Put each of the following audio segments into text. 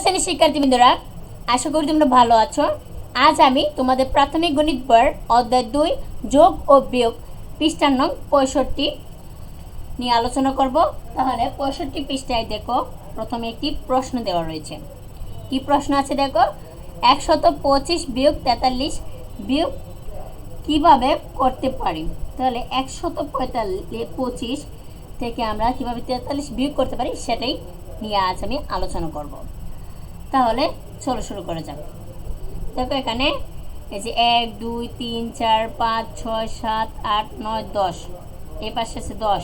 শ্রেণীর শিক্ষার্থীবৃন্দরা, আশা করি তোমরা ভালো আছো। আজ আমি তোমাদের প্রাথমিক গণিত বইয়ের অধ্যায় 2 যোগ ও বিয়োগ পৃষ্ঠা নং 65 নিয়ে আলোচনা করব। তাহলে 65 পৃষ্ঠায় দেখো, প্রথমে একটি প্রশ্ন দেওয়া রয়েছে। কি প্রশ্ন আছে দেখো, 125 বিয়োগ 43 বিয়োগ কিভাবে করতে পারি। তাহলে 125 থেকে আমরা কিভাবে 43 বিয়োগ করতে পারি সেটাই নিয়ে আজ আমি আলোচনা করব। তাহলে চলো শুরু করা যাক। দেখো এখানে এই যে 1 2 3 4 5 6 7 8 9 10, এই পাশে আছে 10।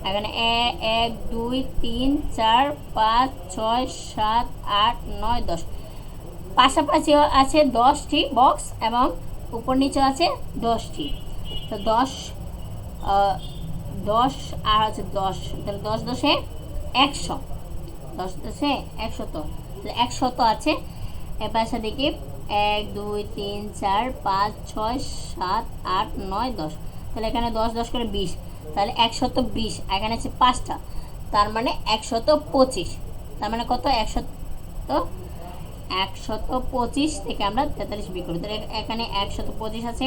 এখানে 1 2 3 4 5 6 7 8 9 10, পাশাপাশি আছে 10টি বক্স এবং উপর নিচে আছে 10টি। তো 10 আর আছে 10, তাহলে 10 10 এ 100, 10 10 এ 100। তাহলে 100 আছে। এর পাশে দেখি 1 2 3 4 5 6 7 8 9 10, তাহলে এখানে 10 10 করে 20, তাহলে 120। এখানে আছে 5টা, তার মানে 125। তার মানে কত? 125 থেকে আমরা 43 বিয়োগ করি। তাহলে এখানে 125 আছে।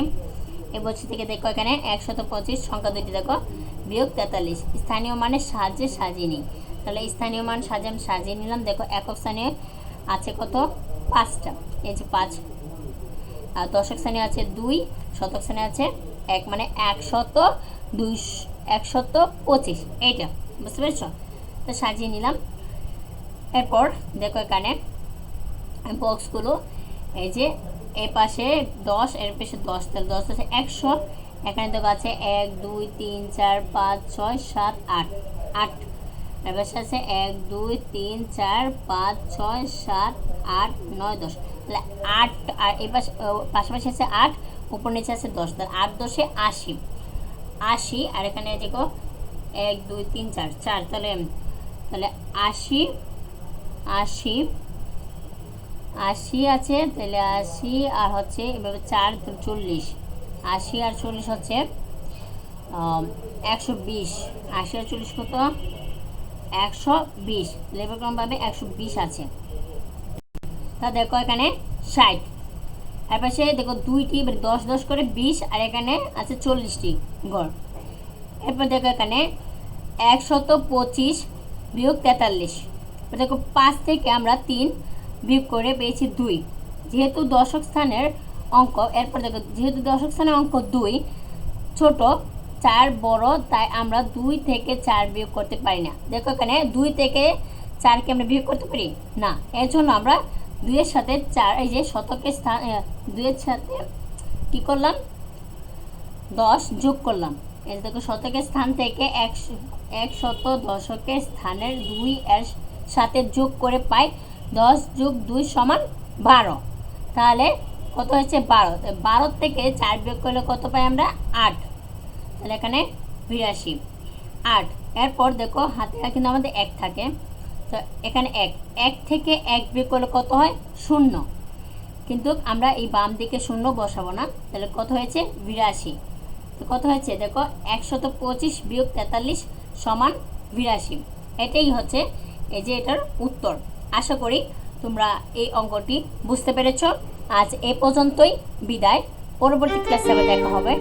এই বছর থেকে দেখো এখানে 125 সংখ্যা দুইটি দেখো, বিয়োগ 43। স্থানীয় মানের সাহায্যে সাজিয়ে নিই। তাহলে স্থানীয় মান সাজিয়ে আমি সাজিয়ে নিলাম। দেখো একক স্থানীয় আছে কত? 5টা, এই যে 5। আর দশক স্থানীয় আছে 2, শতক স্থানীয় আছে 1, মানে 125। এইটা বুঝতে পেরেছ? তো সাজিয়ে নিলাম। এরপর দেখো এখানে বক্সগুলো, এই যে এই পাশে 10, এর পাশে 10, তাহলে 10 আছে 100। এখানে দেখো আছে 1 2 3 4 5 6 7 8, 8। এর পাশে আছে 1 2 3 4 5 6 7 8 9 10, তাহলে 8। আর এই পাশাপাশি আছে 8, উপর নিচে আছে 10, তাহলে 8 10 এ 80। আর এখানে দেখো 1 2 3 4 4, তাহলে 80 আছে। তাহলে 80 আর হচ্ছে এভাবে 4, 40। 80 আর 40 হচ্ছে 120। 80 আর 40 কত? 120। লেবারক্রমভাবে 120 আছে। তা দেখো এখানে 60। এর পাশে দেখো 2টি, 10 10 করে 20, আর এখানে আছে 40টি ঘর। এরপর দেখো এখানে 125 বিয়োগ 43। দেখো 5 থেকে আমরা 3 বিয়োগ করে পেয়েছি 2, যেহেতু দশক স্থানের অঙ্ক। এরপর দেখো যেহেতু দশক স্থানের অঙ্ক 2 ছোট, 4 বড়, তাই আমরা 2 থেকে 4 বিয়োগ করতে পারি না। দেখো এখানে 2 থেকে 4কে আমরা বিয়োগ করতে পারি না। এর জন্য আমরা 2 এর সাথে 4, এই যে শতকের স্থান, 2 এর সাথে কি করলাম? 10 যোগ করলাম। এই যে দেখো শতকের স্থান থেকে 100 দশকের স্থানের 2 এর সাথে যোগ করে পাই 10 যোগ 2 সমান 12। তাহলে কত হচ্ছে? 12। 12 থেকে 4 বিয়োগ করলে কত পাই আমরা? 8। তাহলে এখানে 82, 8। এরপর দেখো হাতে কিন্তু আমাদের 1 থাকে, তো এখানে 1 থেকে 1 বিয়োগ করলে কত হয়? 0। কিন্তু আমরা এই বাম দিকে 0 বসাবো না। তাহলে কত হয়েছে? 82। তো কত হয়েছে দেখো, 125 বিয়োগ 43 সমান 82। এটাই হচ্ছে এই যে এটার উত্তর। আশা করি তোমরা এই অঙ্কটি বুঝতে পেরেছ। আজ এ পর্যন্তই, বিদায়। পরবর্তী ক্লাসে আবার দেখা হবে।